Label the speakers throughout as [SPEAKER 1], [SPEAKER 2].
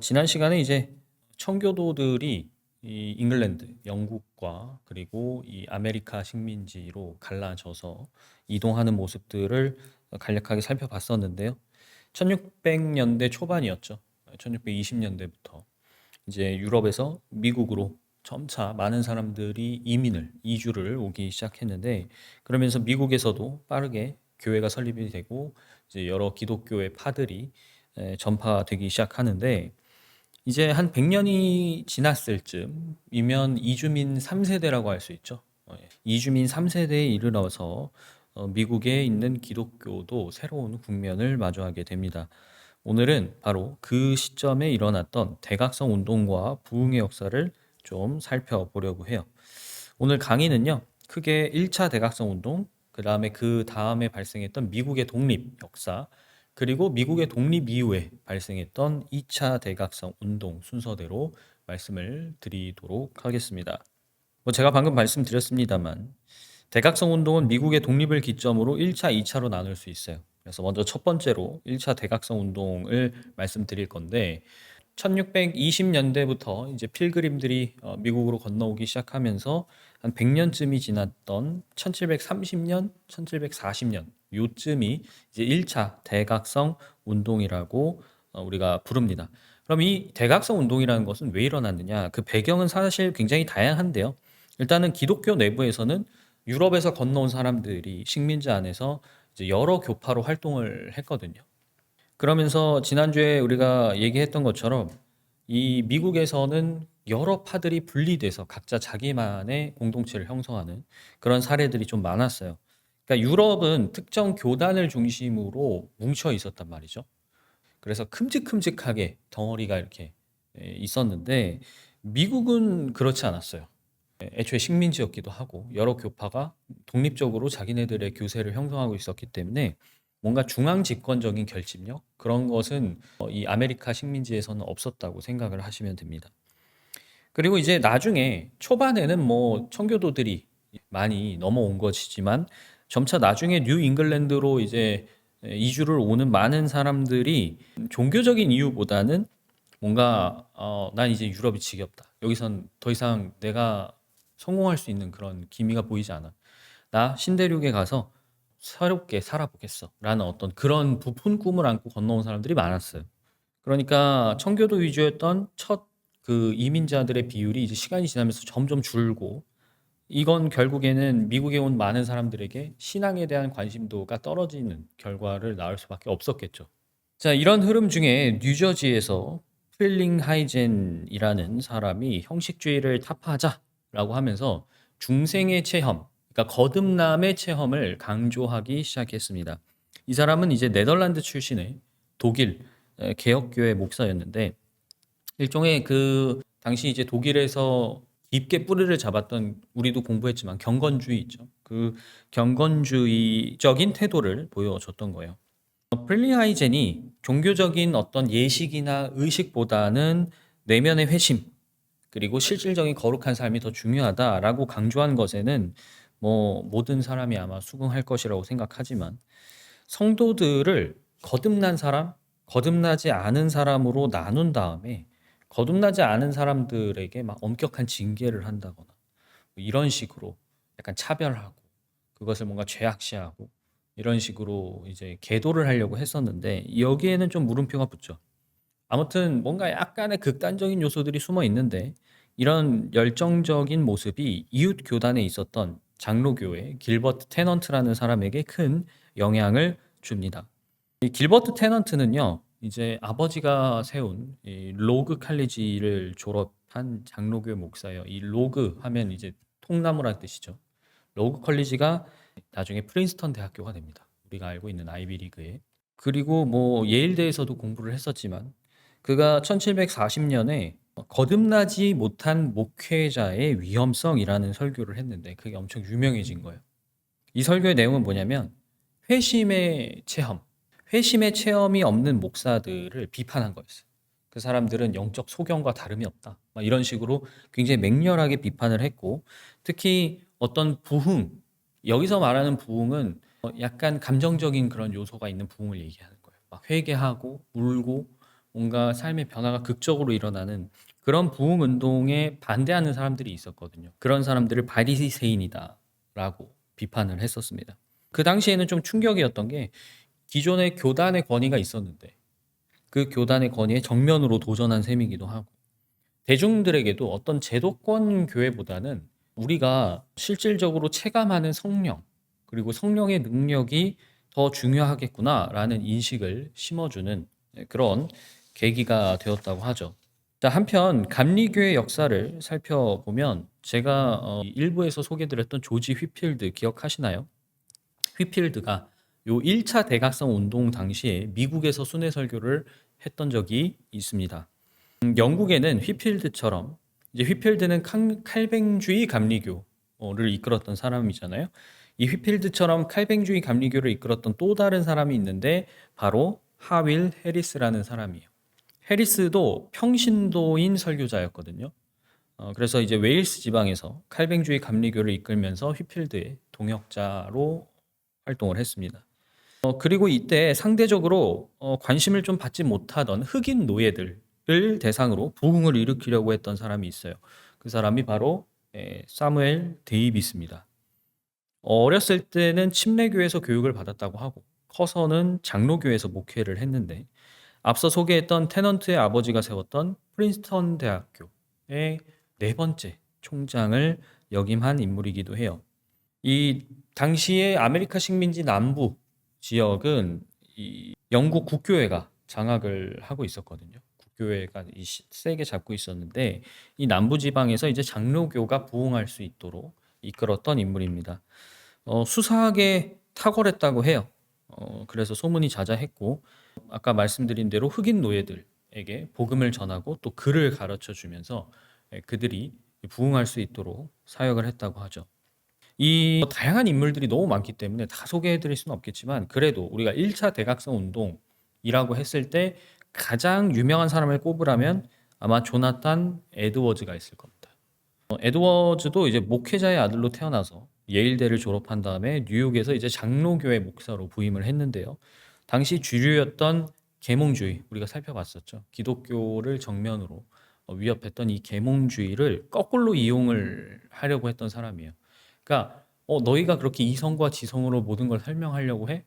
[SPEAKER 1] 지난 시간에 이제 청교도들이 이 잉글랜드, 영국과 그리고 이 아메리카 식민지로 갈라져서 이동하는 모습들을 간략하게 살펴봤었는데요. 1600년대 초반이었죠. 1620년대부터 이제 유럽에서 미국으로 점차 많은 사람들이 이주를 오기 시작했는데, 그러면서 미국에서도 빠르게 교회가 설립이 되고 이제 여러 기독교의 파들이 전파되기 시작하는데, 이제 한 100년이 지났을 쯤이면 이주민 3세대라고 할 수 있죠. 이주민 3세대에 이르러서 미국에 있는 기독교도 새로운 국면을 마주하게 됩니다. 오늘은 바로 그 시점에 일어났던 대각성 운동과 부흥의 역사를 좀 살펴보려고 해요. 오늘 강의는요, 크게 1차 대각성 운동, 그 다음에 발생했던 미국의 독립 역사, 그리고 미국의 독립 이후에 발생했던 2차 대각성 운동 순서대로 말씀을 드리도록 하겠습니다. 제가 방금 말씀드렸습니다만, 대각성 운동은 미국의 독립을 기점으로 1차, 2차로 나눌 수 있어요. 그래서 먼저 첫 번째로 1차 대각성 운동을 말씀드릴 건데, 1620년대부터 이제 필그림들이 미국으로 건너오기 시작하면서 한 100년쯤이 지났던 1730년, 1740년 요쯤이 이제 1차 대각성 운동이라고 우리가 부릅니다. 그럼 이 대각성 운동이라는 것은 왜 일어났느냐? 그 배경은 사실 굉장히 다양한데요. 일단은 기독교 내부에서는 유럽에서 건너온 사람들이 식민지 안에서 이제 여러 교파로 활동을 했거든요. 그러면서 지난주에 우리가 얘기했던 것처럼 이 미국에서는 여러 파들이 분리돼서 각자 자기만의 공동체를 형성하는 그런 사례들이 좀 많았어요. 그러니까 유럽은 특정 교단을 중심으로 뭉쳐 있었단 말이죠. 그래서 큼직큼직하게 덩어리가 이렇게 있었는데, 미국은 그렇지 않았어요. 애초에 식민지였기도 하고 여러 교파가 독립적으로 자기네들의 교세를 형성하고 있었기 때문에 뭔가 중앙 집권적인 결집력, 그런 것은 이 아메리카 식민지에서는 없었다고 생각을 하시면 됩니다. 그리고 이제 나중에 초반에는 뭐 청교도들이 많이 넘어온 것이지만, 점차 나중에 뉴 잉글랜드로 이제 이주를 오는 많은 사람들이 종교적인 이유보다는 뭔가 난 이제 유럽이 지겹다. 여기선 더 이상 내가 성공할 수 있는 그런 기미가 보이지 않아. 나 신대륙에 가서 새롭게 살아보겠어. 라는 어떤 그런 부푼 꿈을 안고 건너온 사람들이 많았어요. 그러니까 청교도 위주였던 첫 그 이민자들의 비율이 이제 시간이 지나면서 점점 줄고, 이건 결국에는 미국에 온 많은 사람들에게 신앙에 대한 관심도가 떨어지는 결과를 낳을 수밖에 없었겠죠. 자, 이런 흐름 중에 뉴저지에서 프릴링 하이젠이라는 사람이 형식주의를 타파하자라고 하면서 중생의 체험, 그러니까 거듭남의 체험을 강조하기 시작했습니다. 이 사람은 이제 네덜란드 출신의 독일 개혁교회 목사였는데, 일종의 그 당시 이제 독일에서 깊게 뿌리를 잡았던, 우리도 공부했지만 경건주의 있죠. 그 경건주의적인 태도를 보여줬던 거예요. 프릴리하이젠이 종교적인 어떤 예식이나 의식보다는 내면의 회심, 그리고 실질적인 거룩한 삶이 더 중요하다라고 강조한 것에는 뭐 모든 사람이 아마 수긍할 것이라고 생각하지만, 성도들을 거듭난 사람, 거듭나지 않은 사람으로 나눈 다음에 거듭나지 않은 사람들에게 막 엄격한 징계를 한다거나 뭐 이런 식으로 약간 차별하고 그것을 뭔가 죄악시하고 이런 식으로 이제 계도를 하려고 했었는데, 여기에는 좀 물음표가 붙죠. 아무튼 뭔가 약간의 극단적인 요소들이 숨어 있는데, 이런 열정적인 모습이 이웃 교단에 있었던 장로교회 길버트 테넌트라는 사람에게 큰 영향을 줍니다. 이 길버트 테넌트는요, 이제 아버지가 세운 이 로그 칼리지를 졸업한 장로교회 목사예요. 이 로그 하면 이제 통나무라는 뜻이죠. 로그 컬리지가 나중에 프린스턴 대학교가 됩니다. 우리가 알고 있는 아이비리그에. 그리고 뭐 예일대에서도 공부를 했었지만, 그가 1740년에 거듭나지 못한 목회자의 위험성이라는 설교를 했는데, 그게 엄청 유명해진 거예요. 이 설교의 내용은 뭐냐면 회심의 체험, 회심의 체험이 없는 목사들을 비판한 거였어요. 그 사람들은 영적 소경과 다름이 없다, 막 이런 식으로 굉장히 맹렬하게 비판을 했고, 특히 어떤 부흥, 여기서 말하는 부흥은 약간 감정적인 그런 요소가 있는 부흥을 얘기하는 거예요. 막 회개하고 울고 뭔가 삶의 변화가 극적으로 일어나는 그런 부흥 운동에 반대하는 사람들이 있었거든요. 그런 사람들을 바리새인이다라고 비판을 했었습니다. 그 당시에는 좀 충격이었던 게 기존의 교단의 권위가 있었는데 그 교단의 권위에 정면으로 도전한 셈이기도 하고 대중들에게도 어떤 제도권 교회보다는 우리가 실질적으로 체감하는 성령 그리고 성령의 능력이 더 중요하겠구나라는 인식을 심어주는 그런 계기가 되었다고 하죠. 자, 한편 감리교의 역사를 살펴보면 제가 일부에서 소개드렸던 조지 휘필드 기억하시나요? 휘필드가 요 1차 대각성 운동 당시에 미국에서 순회 설교를 했던 적이 있습니다. 영국에는 휘필드처럼 이제 휘필드는 칼뱅주의 감리교를 이끌었던 사람이잖아요. 이 휘필드처럼 칼뱅주의 감리교를 이끌었던 또 다른 사람이 있는데 바로 하윌 해리스라는 사람이에요. 해리스도 평신도인 설교자였거든요. 그래서 이제 웨일스 지방에서 칼뱅주의 감리교를 이끌면서 휘필드의 동역자로 활동을 했습니다. 그리고 이때 상대적으로 관심을 좀 받지 못하던 흑인 노예들을 대상으로 부흥을 일으키려고 했던 사람이 있어요. 그 사람이 바로 사무엘 데이비스입니다. 어렸을 때는 침례교에서 교육을 받았다고 하고 커서는 장로교에서 목회를 했는데 앞서 소개했던 테넌트의 아버지가 세웠던 프린스턴 대학교의 네 번째 총장을 역임한 인물이기도 해요. 이 당시에 아메리카 식민지 남부 지역은 이 영국 국교회가 장악을 하고 있었거든요. 국교회가 세게 잡고 있었는데 이 남부 지방에서 이제 장로교가 부흥할 수 있도록 이끌었던 인물입니다. 수사하게 탁월했다고 해요. 그래서 소문이 자자했고 아까 말씀드린 대로 흑인 노예들에게 복음을 전하고 또 글을 가르쳐 주면서 그들이 부흥할 수 있도록 사역을 했다고 하죠. 이 다양한 인물들이 너무 많기 때문에 다 소개해 드릴 수는 없겠지만 그래도 우리가 1차 대각성 운동이라고 했을 때 가장 유명한 사람을 꼽으라면 아마 조나탄 에드워즈가 있을 겁니다. 에드워즈도 이제 목회자의 아들로 태어나서 예일대를 졸업한 다음에 뉴욕에서 이제 장로교회 목사로 부임을 했는데요. 당시 주류였던 계몽주의 우리가 살펴봤었죠. 기독교를 정면으로 위협했던 이 계몽주의를 거꾸로 이용을 하려고 했던 사람이에요. 그러니까 너희가 그렇게 이성과 지성으로 모든 걸 설명하려고 해?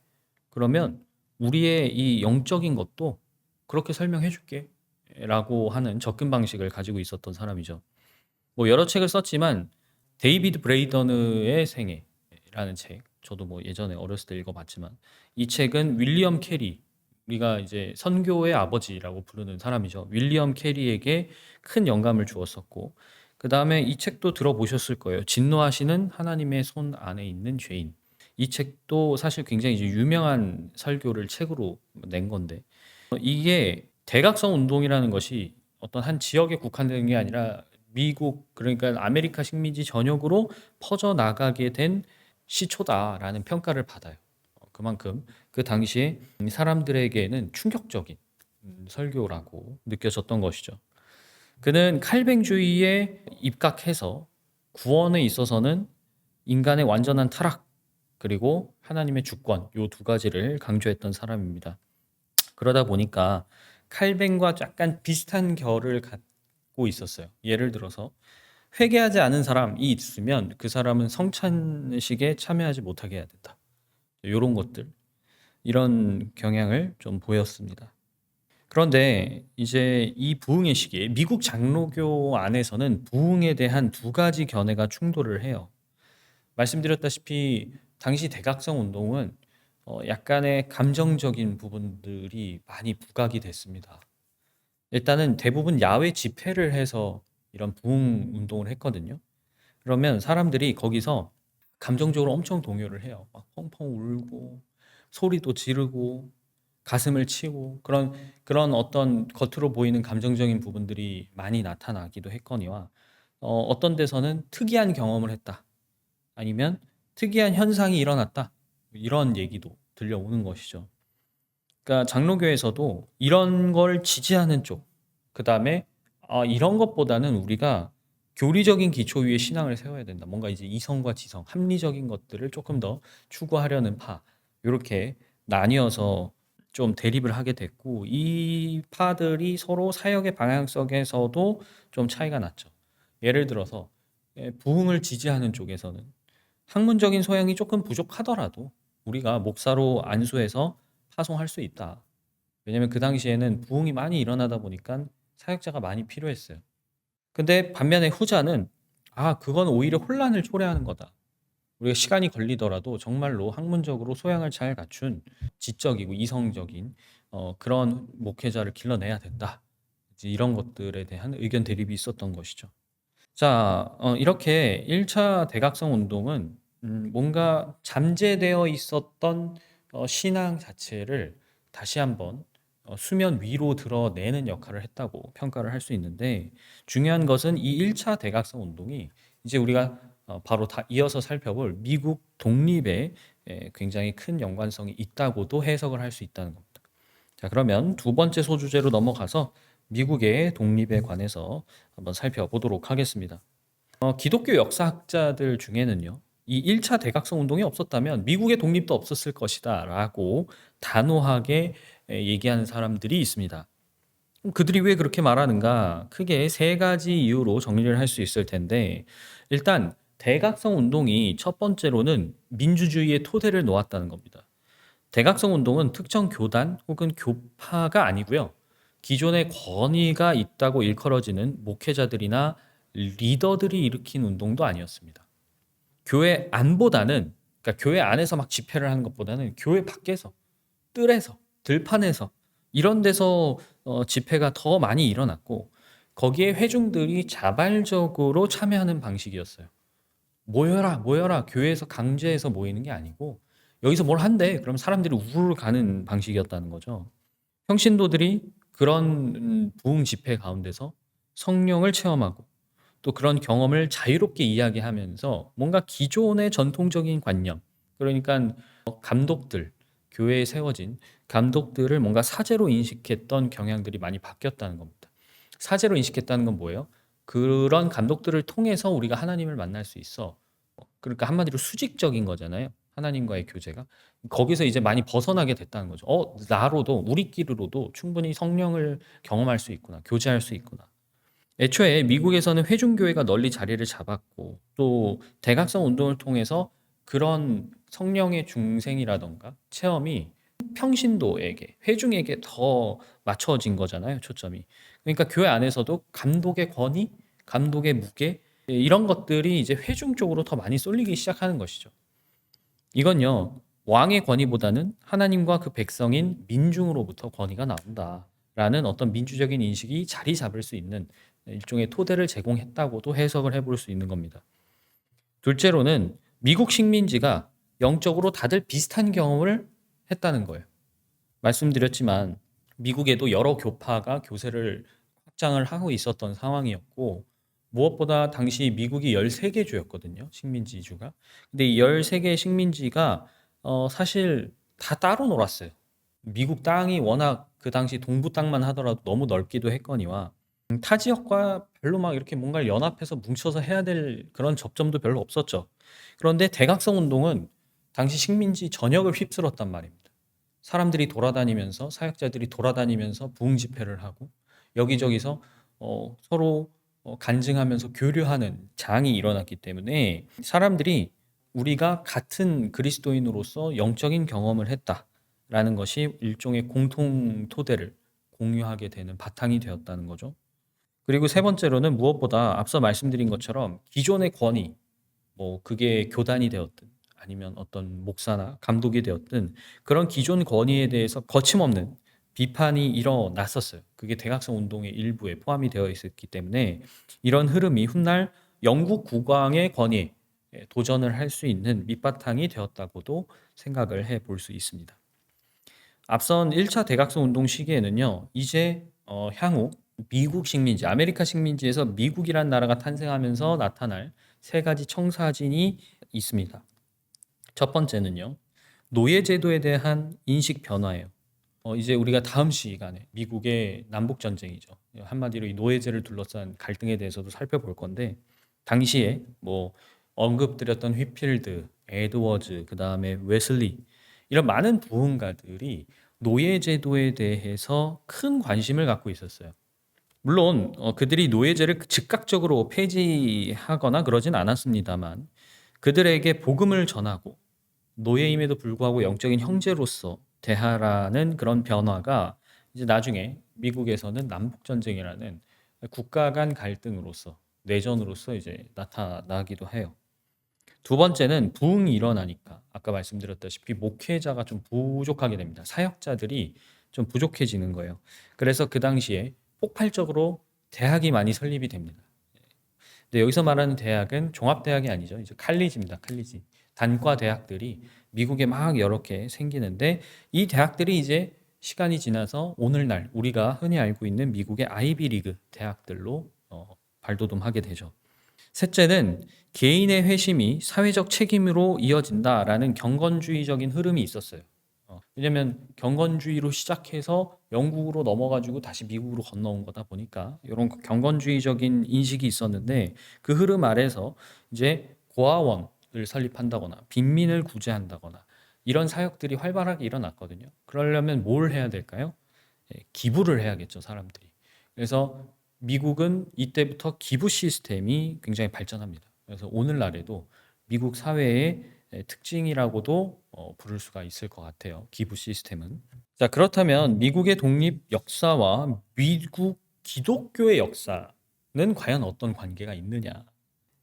[SPEAKER 1] 그러면 우리의 이 영적인 것도 그렇게 설명해 줄게 라고 하는 접근 방식을 가지고 있었던 사람이죠. 뭐 여러 책을 썼지만 데이비드 브레이더느의 생애라는 책 저도 뭐 예전에 어렸을 때 읽어봤지만 이 책은 윌리엄 캐리 우리가 이제 선교의 아버지라고 부르는 사람이죠. 윌리엄 캐리에게 큰 영감을 주었었고 그 다음에 이 책도 들어보셨을 거예요. 진노하시는 하나님의 손 안에 있는 죄인. 이 책도 사실 굉장히 이제 유명한 설교를 책으로 낸 건데 이게 대각성 운동이라는 것이 어떤 한 지역에 국한되는 게 아니라 미국 그러니까 아메리카 식민지 전역으로 퍼져나가게 된 시초다라는 평가를 받아요. 그만큼 그 당시에 사람들에게는 충격적인 설교라고 느껴졌던 것이죠. 그는 칼뱅주의에 입각해서 구원에 있어서는 인간의 완전한 타락 그리고 하나님의 주권 요 두 가지를 강조했던 사람입니다. 그러다 보니까 칼뱅과 약간 비슷한 결을 갖고 있었어요. 예를 들어서 회개하지 않은 사람이 있으면 그 사람은 성찬식에 참여하지 못하게 해야 된다. 이런 것들, 이런 경향을 좀 보였습니다. 그런데 이제 이 부흥의 시기에 미국 장로교 안에서는 부흥에 대한 두 가지 견해가 충돌을 해요. 말씀드렸다시피 당시 대각성 운동은 약간의 감정적인 부분들이 많이 부각이 됐습니다. 일단은 대부분 야외 집회를 해서 이런 부흥 운동을 했거든요. 그러면 사람들이 거기서 감정적으로 엄청 동요를 해요. 막 펑펑 울고 소리도 지르고 가슴을 치고 그런 어떤 겉으로 보이는 감정적인 부분들이 많이 나타나기도 했거니와 어떤 데서는 특이한 경험을 했다. 아니면 특이한 현상이 일어났다. 이런 얘기도 들려오는 것이죠. 그러니까 장로교에서도 이런 걸 지지하는 쪽, 그다음에 이런 것보다는 우리가 교리적인 기초 위에 신앙을 세워야 된다. 뭔가 이제 이성과 지성, 합리적인 것들을 조금 더 추구하려는 파. 이렇게 나뉘어서 좀 대립을 하게 됐고 이 파들이 서로 사역의 방향성에서도 좀 차이가 났죠. 예를 들어서 부흥을 지지하는 쪽에서는 학문적인 소양이 조금 부족하더라도 우리가 목사로 안수해서 파송할 수 있다. 왜냐면 그 당시에는 부흥이 많이 일어나다 보니까 사역자가 많이 필요했어요. 근데 반면에 후자는 그건 오히려 혼란을 초래하는 거다. 우리가 시간이 걸리더라도 정말로 학문적으로 소양을 잘 갖춘 지적이고 이성적인 그런 목회자를 길러내야 된다. 이제 이런 것들에 대한 의견 대립이 있었던 것이죠. 자, 이렇게 1차 대각성 운동은 뭔가 잠재되어 있었던 신앙 자체를 다시 한번 수면 위로 드러내는 역할을 했다고 평가를 할 수 있는데 중요한 것은 이 1차 대각성 운동이 이제 우리가 바로 다 이어서 살펴볼 미국 독립에 굉장히 큰 연관성이 있다고도 해석을 할 수 있다는 겁니다. 자, 그러면 두 번째 소주제로 넘어가서 미국의 독립에 관해서 한번 살펴보도록 하겠습니다. 기독교 역사학자들 중에는요, 이 1차 대각성 운동이 없었다면 미국의 독립도 없었을 것이다 라고 단호하게 얘기하는 사람들이 있습니다. 그들이 왜 그렇게 말하는가? 크게 세 가지 이유로 정리를 할 수 있을 텐데, 일단 대각성 운동이 첫 번째로는 민주주의의 토대를 놓았다는 겁니다. 대각성 운동은 특정 교단 혹은 교파가 아니고요. 기존의 권위가 있다고 일컬어지는 목회자들이나 리더들이 일으킨 운동도 아니었습니다. 교회 안보다는, 그러니까 교회 안에서 막 집회를 하는 것보다는 교회 밖에서, 뜰에서, 들판에서 이런 데서 집회가 더 많이 일어났고 거기에 회중들이 자발적으로 참여하는 방식이었어요. 모여라, 모여라, 교회에서 강제해서 모이는 게 아니고 여기서 뭘 한대. 그럼 사람들이 우르르 가는 방식이었다는 거죠. 평신도들이 그런 부흥 집회 가운데서 성령을 체험하고 또 그런 경험을 자유롭게 이야기하면서 뭔가 기존의 전통적인 관념, 그러니까 감독들, 교회에 세워진 감독들을 뭔가 사제로 인식했던 경향들이 많이 바뀌었다는 겁니다. 사제로 인식했다는 건 뭐예요? 그런 감독들을 통해서 우리가 하나님을 만날 수 있어. 그러니까 한마디로 수직적인 거잖아요. 하나님과의 교제가. 거기서 이제 많이 벗어나게 됐다는 거죠. 나로도, 우리끼리로도 충분히 성령을 경험할 수 있구나. 교제할 수 있구나. 애초에 미국에서는 회중교회가 널리 자리를 잡았고 또 대각성 운동을 통해서 그런 성령의 중생이라던가 체험이 평신도에게, 회중에게 더 맞춰진 거잖아요, 초점이. 그러니까 교회 안에서도 감독의 권위, 감독의 무게, 이런 것들이 이제 회중 쪽으로 더 많이 쏠리기 시작하는 것이죠. 이건요, 왕의 권위보다는 하나님과 그 백성인 민중으로부터 권위가 나온다라는 어떤 민주적인 인식이 자리 잡을 수 있는 일종의 토대를 제공했다고도 해석을 해볼 수 있는 겁니다. 둘째로는 미국 식민지가 영적으로 다들 비슷한 경험을 했다는 거예요. 말씀드렸지만 미국에도 여러 교파가 교세를 확장을 하고 있었던 상황이었고 무엇보다 당시 미국이 13개 주였거든요. 식민지주가. 근데 이 13개 식민지가 사실 다 따로 놀았어요. 미국 땅이 워낙 그 당시 동부 땅만 하더라도 너무 넓기도 했거니와 타 지역과 별로 막 이렇게 뭔가를 연합해서 뭉쳐서 해야 될 그런 접점도 별로 없었죠. 그런데 대각성 운동은 당시 식민지 전역을 휩쓸었단 말입니다. 사람들이 돌아다니면서 사역자들이 돌아다니면서 부흥 집회를 하고 여기저기서 서로 간증하면서 교류하는 장이 일어났기 때문에 사람들이 우리가 같은 그리스도인으로서 영적인 경험을 했다라는 것이 일종의 공통 토대를 공유하게 되는 바탕이 되었다는 거죠. 그리고 세 번째로는 무엇보다 앞서 말씀드린 것처럼 기존의 권위, 뭐 그게 교단이 되었든 아니면 어떤 목사나 감독이 되었든 그런 기존 권위에 대해서 거침없는 비판이 일어났었어요. 그게 대각성 운동의 일부에 포함이 되어 있었기 때문에 이런 흐름이 훗날 영국 국왕의 권위에 도전을 할 수 있는 밑바탕이 되었다고도 생각을 해볼 수 있습니다. 앞선 1차 대각성 운동 시기에는요, 이제 향후 미국 식민지, 아메리카 식민지에서 미국이란 나라가 탄생하면서 나타날 세 가지 청사진이 있습니다. 첫 번째는요, 노예제도에 대한 인식 변화예요. 이제 우리가 다음 시간에 미국의 남북 전쟁이죠. 한마디로 이 노예제를 둘러싼 갈등에 대해서도 살펴볼 건데 당시에 뭐 언급드렸던 휘필드, 에드워즈, 그 다음에 웨슬리 이런 많은 부흥가들이 노예제도에 대해서 큰 관심을 갖고 있었어요. 물론 그들이 노예제를 즉각적으로 폐지하거나 그러진 않았습니다만 그들에게 복음을 전하고 노예임에도 불구하고 영적인 형제로서 대하라는 그런 변화가 이제 나중에 미국에서는 남북전쟁이라는 국가 간 갈등으로서 내전으로서 이제 나타나기도 해요. 두 번째는 부흥이 일어나니까 아까 말씀드렸다시피 목회자가 좀 부족하게 됩니다. 사역자들이 좀 부족해지는 거예요. 그래서 그 당시에 폭발적으로 대학이 많이 설립이 됩니다. 근데 여기서 말하는 대학은 종합대학이 아니죠. 이제 칼리지입니다. 칼리지. 단과 대학들이 미국에 막 여러 개 생기는데 이 대학들이 이제 시간이 지나서 오늘날 우리가 흔히 알고 있는 미국의 아이비리그 대학들로 발돋움하게 되죠. 셋째는 개인의 회심이 사회적 책임으로 이어진다라는 경건주의적인 흐름이 있었어요. 왜냐면 경건주의로 시작해서 영국으로 넘어가지고 다시 미국으로 건너온 거다 보니까 이런 경건주의적인 인식이 있었는데 그 흐름 아래서 이제 고아원을 설립한다거나 빈민을 구제한다거나 이런 사역들이 활발하게 일어났거든요. 그러려면 뭘 해야 될까요? 기부를 해야겠죠, 사람들이. 그래서 미국은 이때부터 기부 시스템이 굉장히 발전합니다. 그래서 오늘날에도 미국 사회의 특징이라고도 부를 수가 있을 것 같아요. 기부 시스템은. 자, 그렇다면 미국의 독립 역사와 미국 기독교의 역사는 과연 어떤 관계가 있느냐?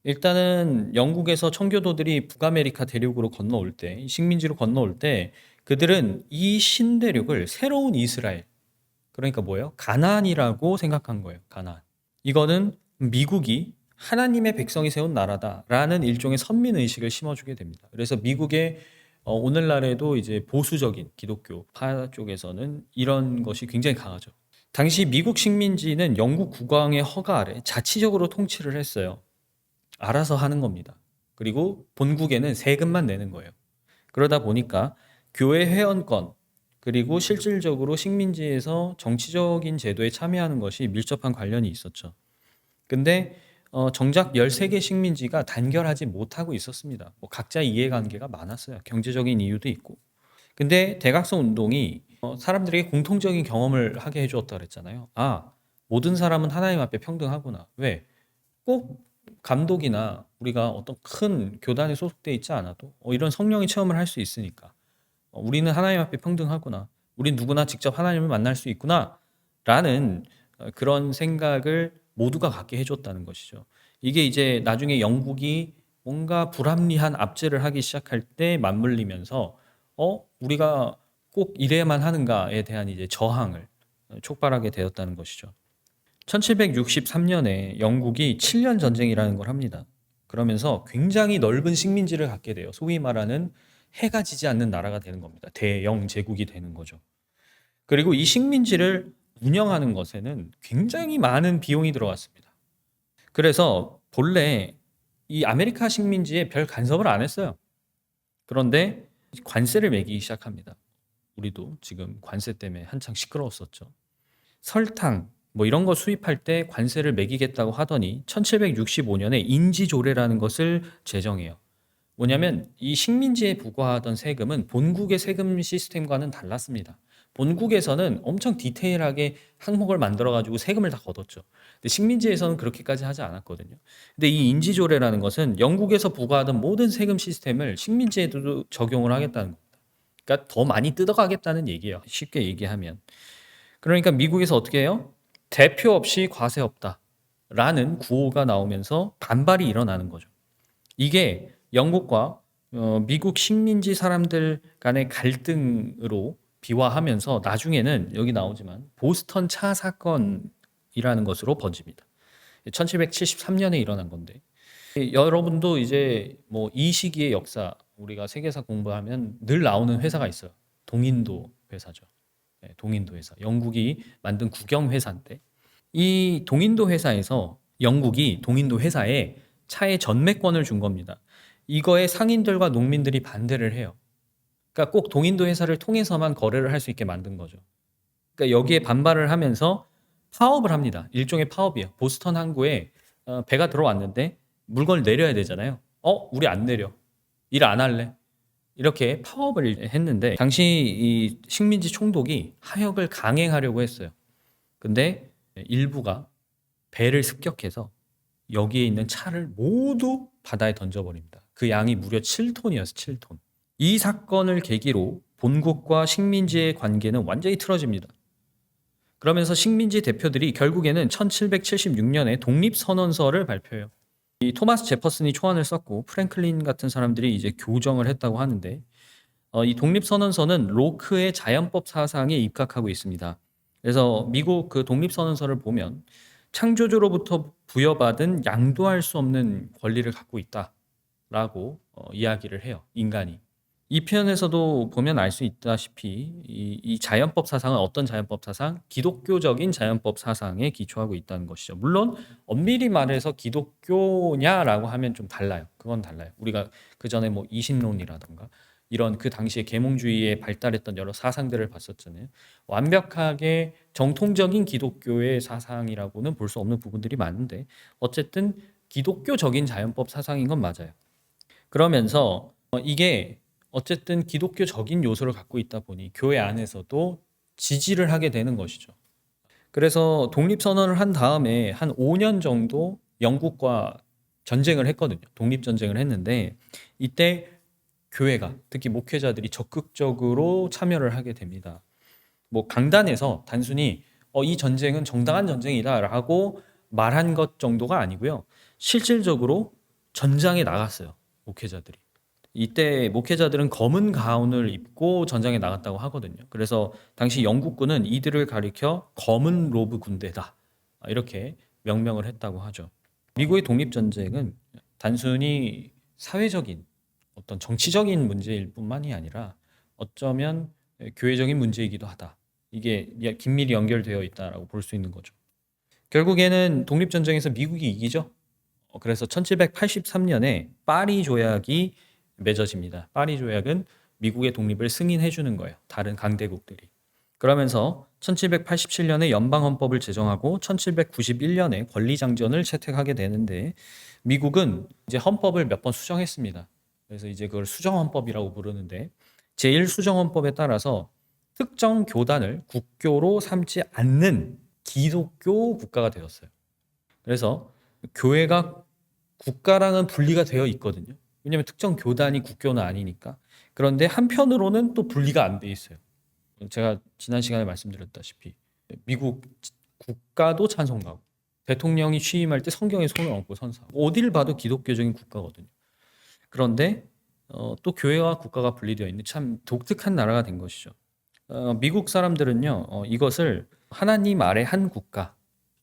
[SPEAKER 1] 일단은 영국에서 청교도들이 북아메리카 대륙으로 건너올 때, 식민지로 건너올 때 그들은 이 신대륙을 새로운 이스라엘, 그러니까 뭐예요? 가나안이라고 생각한 거예요. 가나안. 이거는 미국이 하나님의 백성이 세운 나라다라는 일종의 선민 의식을 심어주게 됩니다. 그래서 미국의 오늘날에도 이제 보수적인 기독교파 쪽에서는 이런 것이 굉장히 강하죠. 당시 미국 식민지는 영국 국왕의 허가 아래 자치적으로 통치를 했어요. 알아서 하는 겁니다. 그리고 본국에는 세금만 내는 거예요. 그러다 보니까 교회 회원권 그리고 실질적으로 식민지에서 정치적인 제도에 참여하는 것이 밀접한 관련이 있었죠. 근데 정작 13개 식민지가 단결하지 못하고 있었습니다. 뭐 각자 이해관계가 많았어요. 경제적인 이유도 있고. 근데 대각성 운동이 사람들에게 공통적인 경험을 하게 해주었다 그랬잖아요. 아, 모든 사람은 하나님 앞에 평등하구나. 왜? 꼭 감독이나 우리가 어떤 큰 교단에 소속돼 있지 않아도 이런 성령의 체험을 할 수 있으니까 우리는 하나님 앞에 평등하구나. 우린 누구나 직접 하나님을 만날 수 있구나. 라는 그런 생각을 모두가 갖게 해줬다는 것이죠. 이게 이제 나중에 영국이 뭔가 불합리한 압제를 하기 시작할 때 맞물리면서 우리가 꼭 이래야만 하는가에 대한 이제 저항을 촉발하게 되었다는 것이죠. 1763년에 영국이 7년 전쟁이라는 걸 합니다. 그러면서 굉장히 넓은 식민지를 갖게 돼요. 소위 말하는 해가 지지 않는 나라가 되는 겁니다. 대영 제국이 되는 거죠. 그리고 이 식민지를 운영하는 것에는 굉장히 많은 비용이 들어갔습니다. 그래서 본래 이 아메리카 식민지에 별 간섭을 안 했어요. 그런데 관세를 매기기 시작합니다. 우리도 지금 관세 때문에 한창 시끄러웠었죠. 설탕, 뭐 이런 거 수입할 때 관세를 매기겠다고 하더니 1765년에 인지조례라는 것을 제정해요. 뭐냐면 이 식민지에 부과하던 세금은 본국의 세금 시스템과는 달랐습니다. 본국에서는 엄청 디테일하게 항목을 만들어가지고 세금을 다 걷었죠. 근데 식민지에서는 그렇게까지 하지 않았거든요. 근데 이 인지조례라는 것은 영국에서 부과하던 모든 세금 시스템을 식민지에도 적용을 하겠다는 겁니다. 그러니까 더 많이 뜯어가겠다는 얘기예요. 쉽게 얘기하면. 그러니까 미국에서 어떻게 해요? 대표 없이 과세 없다. 라는 구호가 나오면서 반발이 일어나는 거죠. 이게 영국과 미국 식민지 사람들 간의 갈등으로 비화하면서 나중에는 여기 나오지만 보스턴 차 사건이라는 것으로 번집니다. 1773년에 일어난 건데 여러분도 이제 뭐 이 시기의 역사 우리가 세계사 공부하면 늘 나오는 회사가 있어요. 동인도 회사죠. 네, 동인도 회사. 영국이 만든 국영 회사인데 이 동인도 회사에서 영국이 동인도 회사에 차의 전매권을 준 겁니다. 이거에 상인들과 농민들이 반대를 해요. 그러니까 꼭 동인도 회사를 통해서만 거래를 할 수 있게 만든 거죠. 그러니까 여기에 반발을 하면서 파업을 합니다. 일종의 파업이에요. 보스턴 항구에 배가 들어왔는데 물건을 내려야 되잖아요. 우리 안 내려. 일 안 할래. 이렇게 파업을 했는데 당시 이 식민지 총독이 하역을 강행하려고 했어요. 근데 일부가 배를 습격해서 여기에 있는 차를 모두 바다에 던져버립니다. 그 양이 무려 7톤이었어요. 7톤. 이 사건을 계기로 본국과 식민지의 관계는 완전히 틀어집니다. 그러면서 식민지 대표들이 결국에는 1776년에 독립선언서를 발표해요. 이 토마스 제퍼슨이 초안을 썼고 프랭클린 같은 사람들이 이제 교정을 했다고 하는데 이 독립선언서는 로크의 자연법 사상에 입각하고 있습니다. 그래서 미국 그 독립선언서를 보면 창조주로부터 부여받은 양도할 수 없는 권리를 갖고 있다라고 이야기를 해요. 인간이. 이 표현에서도 보면 알 수 있다시피 이 자연법 사상은 어떤 자연법 사상? 기독교적인 자연법 사상에 기초하고 있다는 것이죠. 물론 엄밀히 말해서 기독교냐라고 하면 좀 달라요. 그건 달라요. 우리가 그 전에 뭐 이신론이라던가 이런 그 당시에 계몽주의에 발달했던 여러 사상들을 봤었잖아요. 완벽하게 정통적인 기독교의 사상이라고는 볼 수 없는 부분들이 많은데 어쨌든 기독교적인 자연법 사상인 건 맞아요. 그러면서 이게 어쨌든 기독교적인 요소를 갖고 있다 보니 교회 안에서도 지지를 하게 되는 것이죠. 그래서 독립선언을 한 다음에 한 5년 정도 영국과 전쟁을 했거든요. 독립전쟁을 했는데 이때 교회가 특히 목회자들이 적극적으로 참여를 하게 됩니다. 뭐 강단에서 단순히 이 전쟁은 정당한 전쟁이다라고 말한 것 정도가 아니고요. 실질적으로 전장에 나갔어요. 목회자들이. 이때 목회자들은 검은 가운을 입고 전장에 나갔다고 하거든요. 그래서 당시 영국군은 이들을 가리켜 검은 로브 군대다. 이렇게 명명을 했다고 하죠. 미국의 독립전쟁은 단순히 사회적인 어떤 정치적인 문제일 뿐만이 아니라 어쩌면 교회적인 문제이기도 하다. 이게 긴밀히 연결되어 있다라고 볼 수 있는 거죠. 결국에는 독립전쟁에서 미국이 이기죠. 그래서 1783년에 파리 조약이 맺어집니다. 파리 조약은 미국의 독립을 승인해 주는 거예요. 다른 강대국들이. 그러면서 1787년에 연방헌법을 제정하고 1791년에 권리장전을 채택하게 되는데 미국은 이제 헌법을 몇 번 수정했습니다. 그래서 이제 그걸 수정헌법이라고 부르는데 제1수정헌법에 따라서 특정 교단을 국교로 삼지 않는 기독교 국가가 되었어요. 그래서 교회가 국가랑은 분리가 되어 있거든요. 왜냐하면 특정 교단이 국교는 아니니까. 그런데 한편으로는 또 분리가 안 돼 있어요. 제가 지난 시간에 말씀드렸다시피 미국 국가도 찬송가고 대통령이 취임할 때 성경에 손을 얹고 선서하고 어디를 봐도 기독교적인 국가거든요. 그런데 또 교회와 국가가 분리되어 있는 참 독특한 나라가 된 것이죠. 미국 사람들은요 이것을 하나님 아래 한 국가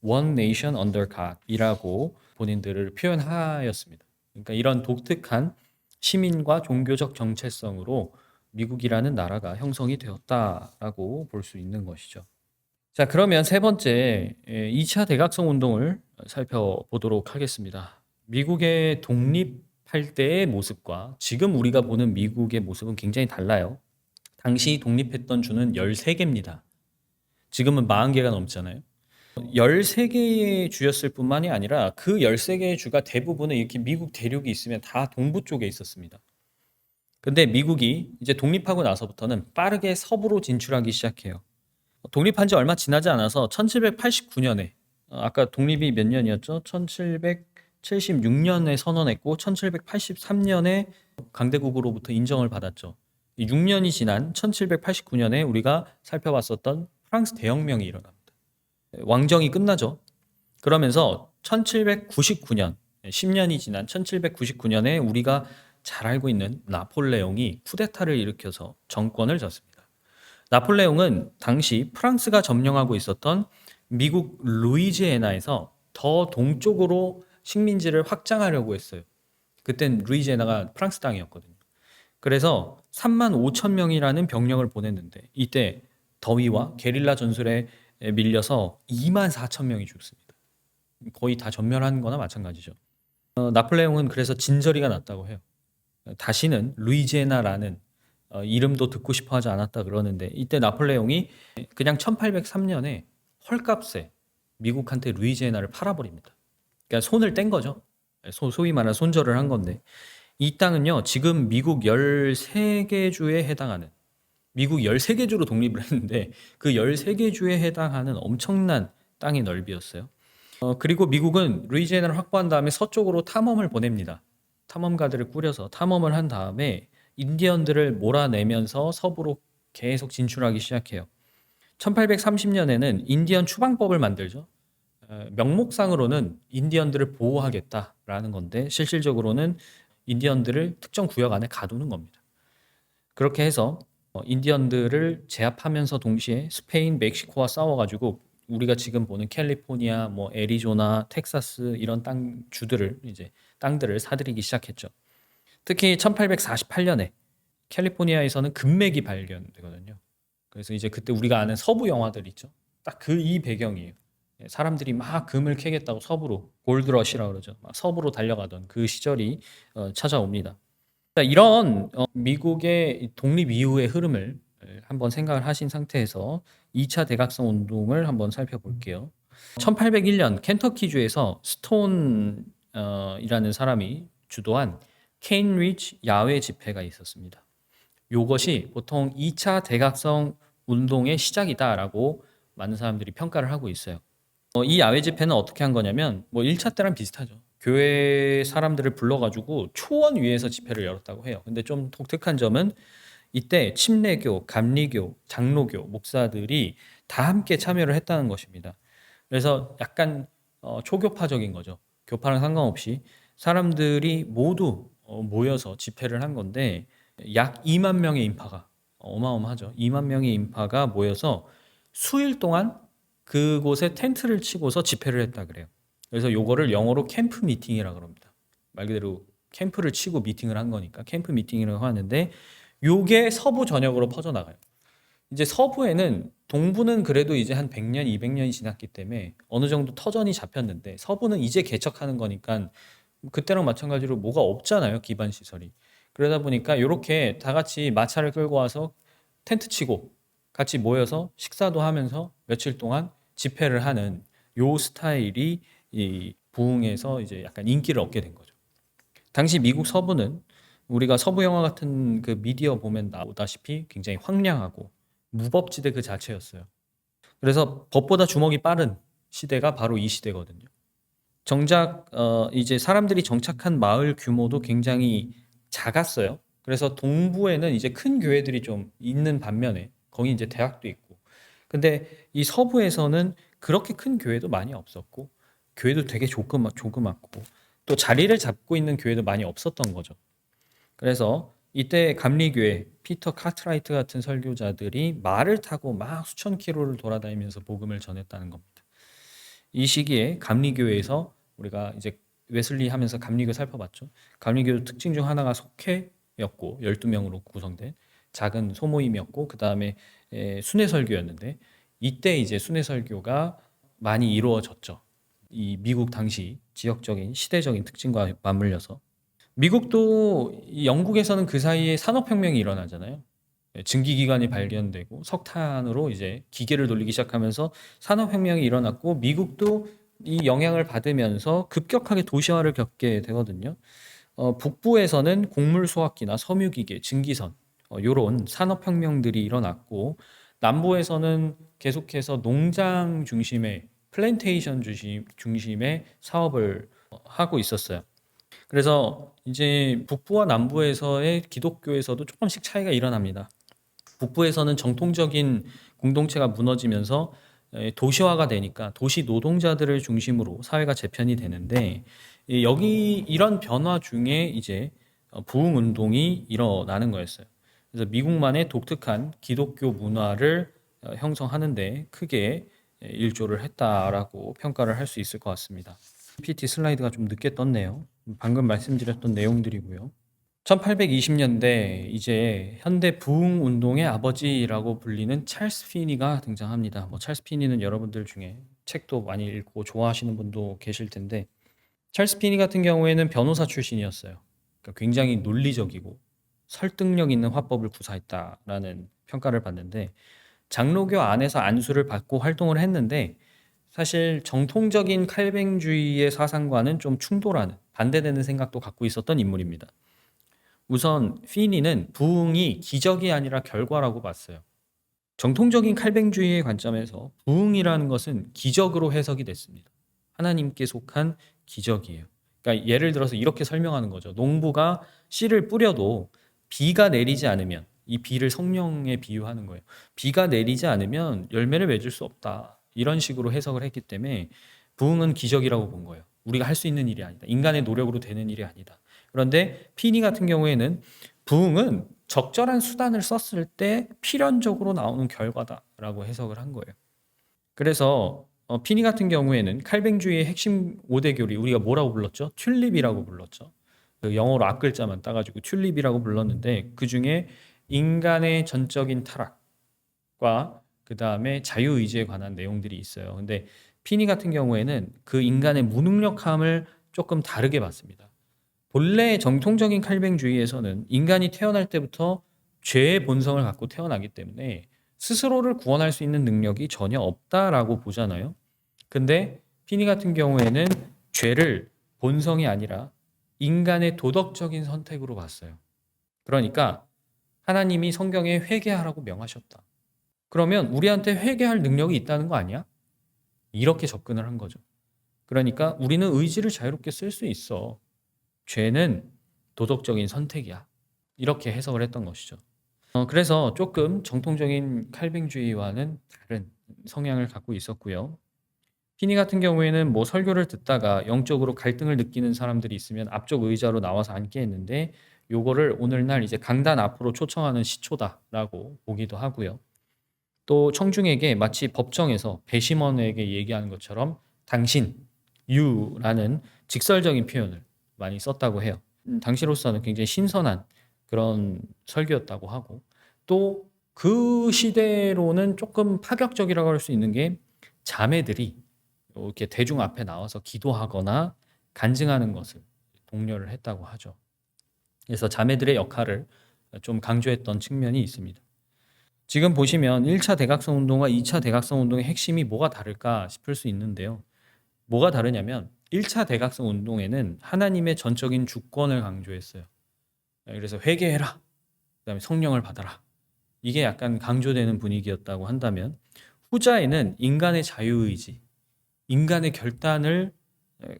[SPEAKER 1] One Nation Under God이라고 본인들을 표현하였습니다. 그러니까 이런 독특한 시민과 종교적 정체성으로 미국이라는 나라가 형성이 되었다라고 볼 수 있는 것이죠. 자, 그러면 세 번째 2차 대각성 운동을 살펴보도록 하겠습니다. 미국의 독립할 때의 모습과 지금 우리가 보는 미국의 모습은 굉장히 달라요. 당시 독립했던 주는 13개입니다. 지금은 40개가 넘잖아요. 13개의 주였을 뿐만이 아니라 그 13개의 주가 대부분은 이렇게 미국 대륙이 있으면 다 동부 쪽에 있었습니다. 근데 미국이 이제 독립하고 나서부터는 빠르게 서부로 진출하기 시작해요. 독립한 지 얼마 지나지 않아서 1789년에 아까 독립이 몇 년이었죠? 1776년에 선언했고 1783년에 강대국으로부터 인정을 받았죠. 6년이 지난 1789년에 우리가 살펴봤었던 프랑스 대혁명이 일어납니다. 왕정이 끝나죠. 그러면서 1799년, 10년이 지난 1799년에 우리가 잘 알고 있는 나폴레옹이 쿠데타를 일으켜서 정권을 잡습니다. 나폴레옹은 당시 프랑스가 점령하고 있었던 미국 루이지애나에서 더 동쪽으로 식민지를 확장하려고 했어요. 그땐 루이지애나가 프랑스 땅이었거든요. 그래서 3만 5천 명이라는 병력을 보냈는데 이때 더위와 게릴라 전술에 밀려서 2만 4천 명이 죽습니다. 거의 다 전멸한 거나 마찬가지죠. 나폴레옹은 그래서 진저리가 났다고 해요. 다시는 루이지애나라는 이름도 듣고 싶어 하지 않았다 그러는데 이때 나폴레옹이 그냥 1803년에 헐값에 미국한테 루이지애나를 팔아버립니다. 그러니까 손을 뗀 거죠. 소위 말하는 손절을 한 건데 이 땅은요, 지금 미국 13개 주에 해당하는, 미국 13개 주로 독립을 했는데 그 13개 주에 해당하는 엄청난 땅의 넓이였어요. 그리고 미국은 루이지애나를 확보한 다음에 서쪽으로 탐험을 보냅니다. 탐험가들을 꾸려서 탐험을 한 다음에 인디언들을 몰아내면서 서부로 계속 진출하기 시작해요. 1830년에는 인디언 추방법을 만들죠. 명목상으로는 인디언들을 보호하겠다라는 건데 실질적으로는 인디언들을 특정 구역 안에 가두는 겁니다. 그렇게 해서 인디언들을 제압하면서 동시에 스페인, 멕시코와 싸워가지고 우리가 지금 보는 캘리포니아, 뭐 애리조나, 텍사스 이런 땅들을 사들이기 시작했죠. 특히 1848년에 캘리포니아에서는 금맥이 발견되거든요. 그래서 이제 그때 우리가 아는 서부 영화들 있죠. 딱 이 배경이에요. 사람들이 막 금을 캐겠다고 서부로 골드러시라고 그러죠. 막 서부로 달려가던 그 시절이 찾아옵니다. 이런 미국의 독립 이후의 흐름을 한번 생각을 하신 상태에서 2차 대각성 운동을 한번 살펴볼게요. 1801년 켄터키주에서 스톤이라는 사람이 주도한 케인리지 야외 집회가 있었습니다. 이것이 보통 2차 대각성 운동의 시작이다라고 많은 사람들이 평가를 하고 있어요. 이 야외 집회는 어떻게 한 거냐면 1차 때랑 비슷하죠. 교회 사람들을 불러가지고 초원 위에서 집회를 열었다고 해요. 근데 좀 독특한 점은 이때 침례교, 감리교, 장로교, 목사들이 다 함께 참여를 했다는 것입니다. 그래서 약간 초교파적인 거죠. 교파랑 상관없이 사람들이 모두 모여서 집회를 한 건데 약 2만 명의 인파가 어마어마하죠. 2만 명의 인파가 모여서 수일 동안 그곳에 텐트를 치고서 집회를 했다 그래요. 그래서 요거를 영어로 캠프 미팅이라고 그럽니다. 말 그대로 캠프를 치고 미팅을 한 거니까 캠프 미팅이라고 하는데 요게 서부 전역으로 퍼져나가요. 이제 서부에는 동부는 그래도 이제 한 100년, 200년이 지났기 때문에 어느 정도 터전이 잡혔는데 서부는 이제 개척하는 거니까 그때랑 마찬가지로 뭐가 없잖아요. 기반 시설이. 그러다 보니까 이렇게 다 같이 마차를 끌고 와서 텐트 치고 같이 모여서 식사도 하면서 며칠 동안 집회를 하는 요 스타일이 이 부흥에서 이제 약간 인기를 얻게 된 거죠. 당시 미국 서부는 우리가 서부 영화 같은 그 미디어 보면 나오다시피 굉장히 황량하고 무법지대 그 자체였어요. 그래서 법보다 주먹이 빠른 시대가 바로 이 시대거든요. 정작 이제 사람들이 정착한 마을 규모도 굉장히 작았어요. 그래서 동부에는 이제 큰 교회들이 좀 있는 반면에 거기 이제 대학도 있고. 근데 이 서부에서는 그렇게 큰 교회도 많이 없었고 교회도 되게 조그맣고 또 자리를 잡고 있는 교회도 많이 없었던 거죠. 그래서 이때 감리교회 피터 카트라이트 같은 설교자들이 말을 타고 막 수천 킬로를 돌아다니면서 복음을 전했다는 겁니다. 이 시기에 감리교회에서 우리가 이제 웨슬리 하면서 감리교 살펴봤죠. 감리교 특징 중 하나가 속회였고 12명으로 구성된 작은 소모임이었고 그 다음에 순회설교였는데 이때 이제 순회설교가 많이 이루어졌죠. 이 미국 당시 지역적인 시대적인 특징과 맞물려서 미국도 영국에서는 그 사이에 산업혁명이 일어나잖아요. 증기기관이 발견되고 석탄으로 이제 기계를 돌리기 시작하면서 산업혁명이 일어났고 미국도 이 영향을 받으면서 급격하게 도시화를 겪게 되거든요. 북부에서는 곡물수확기나 섬유기계, 증기선 이런 산업혁명들이 일어났고 남부에서는 계속해서 농장 중심의 플랜테이션 중심의 사업을 하고 있었어요. 그래서 이제 북부와 남부에서의 기독교에서도 조금씩 차이가 일어납니다. 북부에서는 정통적인 공동체가 무너지면서 도시화가 되니까 도시 노동자들을 중심으로 사회가 재편이 되는데 여기 이런 변화 중에 이제 부흥 운동이 일어나는 거였어요. 그래서 미국만의 독특한 기독교 문화를 형성하는데 크게 일조를 했다라고 평가를 할 수 있을 것 같습니다. PPT 슬라이드가 좀 늦게 떴네요. 방금 말씀드렸던 내용들이고요. 1820년대 이제 현대 부흥 운동의 아버지라고 불리는 찰스 피니가 등장합니다. 찰스 피니는 여러분들 중에 책도 많이 읽고 좋아하시는 분도 계실 텐데 찰스 피니 같은 경우에는 변호사 출신이었어요. 그러니까 굉장히 논리적이고 설득력 있는 화법을 구사했다라는 평가를 받는데 장로교 안에서 안수를 받고 활동을 했는데 사실 정통적인 칼뱅주의의 사상과는 좀 충돌하는 반대되는 생각도 갖고 있었던 인물입니다. 우선 피니는 부흥이 기적이 아니라 결과라고 봤어요. 정통적인 칼뱅주의의 관점에서 부흥이라는 것은 기적으로 해석이 됐습니다. 하나님께 속한 기적이에요. 그러니까 예를 들어서 이렇게 설명하는 거죠. 농부가 씨를 뿌려도 비가 내리지 않으면, 이 비를 성령에 비유하는 거예요. 비가 내리지 않으면 열매를 맺을 수 없다. 이런 식으로 해석을 했기 때문에 부흥은 기적이라고 본 거예요. 우리가 할 수 있는 일이 아니다. 인간의 노력으로 되는 일이 아니다. 그런데 피니 같은 경우에는 부흥은 적절한 수단을 썼을 때 필연적으로 나오는 결과다라고 해석을 한 거예요. 그래서 피니 같은 경우에는 칼뱅주의의 핵심 5대 교리, 우리가 뭐라고 불렀죠? 튤립이라고 불렀죠. 그 영어로 앞글자만 따가지고 튤립이라고 불렀는데, 그 중에 인간의 전적인 타락과 그 다음에 자유의지에 관한 내용들이 있어요. 근데 피니 같은 경우에는 그 인간의 무능력함을 조금 다르게 봤습니다. 본래 정통적인 칼뱅주의에서는 인간이 태어날 때부터 죄의 본성을 갖고 태어나기 때문에 스스로를 구원할 수 있는 능력이 전혀 없다라고 보잖아요. 근데 피니 같은 경우에는 죄를 본성이 아니라 인간의 도덕적인 선택으로 봤어요. 그러니까 하나님이 성경에 회개하라고 명하셨다. 그러면 우리한테 회개할 능력이 있다는 거 아니야? 이렇게 접근을 한 거죠. 그러니까 우리는 의지를 자유롭게 쓸 수 있어. 죄는 도덕적인 선택이야. 이렇게 해석을 했던 것이죠. 그래서 조금 정통적인 칼뱅주의와는 다른 성향을 갖고 있었고요. 피니 같은 경우에는 뭐 설교를 듣다가 영적으로 갈등을 느끼는 사람들이 있으면 앞쪽 의자로 나와서 앉게 했는데, 요거를 오늘날 이제 강단 앞으로 초청하는 시초다라고 보기도 하고요. 또 청중에게 마치 법정에서 배심원에게 얘기하는 것처럼 당신, you라는 직설적인 표현을 많이 썼다고 해요. 당시로서는 굉장히 신선한 그런 설교였다고 하고, 또 그 시대로는 조금 파격적이라고 할 수 있는 게 자매들이 이렇게 대중 앞에 나와서 기도하거나 간증하는 것을 독려를 했다고 하죠. 그래서 자매들의 역할을 좀 강조했던 측면이 있습니다. 지금 보시면 1차 대각성 운동과 2차 대각성 운동의 핵심이 뭐가 다를까 싶을 수 있는데요. 뭐가 다르냐면 1차 대각성 운동에는 하나님의 전적인 주권을 강조했어요. 그래서 회개해라. 그다음에 성령을 받아라. 이게 약간 강조되는 분위기였다고 한다면, 후자에는 인간의 자유의지, 인간의 결단을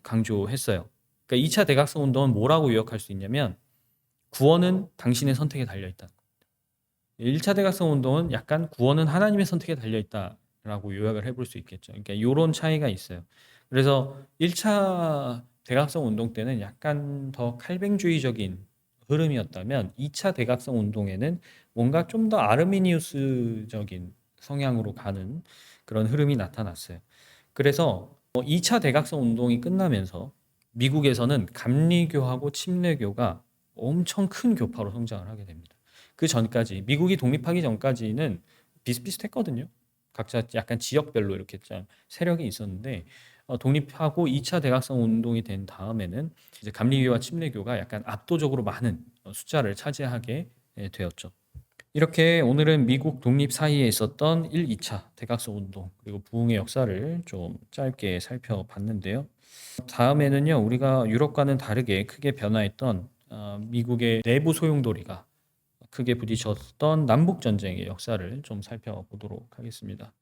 [SPEAKER 1] 강조했어요. 그러니까 2차 대각성 운동은 뭐라고 요약할 수 있냐면 구원은 당신의 선택에 달려있다. 1차 대각성 운동은 약간 구원은 하나님의 선택에 달려있다라고 요약을 해볼 수 있겠죠. 그러니까 이런 차이가 있어요. 그래서 1차 대각성 운동 때는 약간 더 칼뱅주의적인 흐름이었다면 2차 대각성 운동에는 뭔가 좀 더 아르미니우스적인 성향으로 가는 그런 흐름이 나타났어요. 그래서 2차 대각성 운동이 끝나면서 미국에서는 감리교하고 침례교가 엄청 큰 교파로 성장을 하게 됩니다. 그 전까지, 미국이 독립하기 전까지는 비슷비슷했거든요. 각자 약간 지역별로 이렇게 좀 세력이 있었는데, 독립하고 2차 대각성 운동이 된 다음에는 이제 감리교와 침례교가 약간 압도적으로 많은 숫자를 차지하게 되었죠. 이렇게 오늘은 미국 독립 사이에 있었던 1, 2차 대각성 운동 그리고 부흥의 역사를 좀 짧게 살펴봤는데요. 다음에는요, 우리가 유럽과는 다르게 크게 변화했던 미국의 내부 소용돌이가 크게 부딪혔던 남북 전쟁의 역사를 좀 살펴보도록 하겠습니다.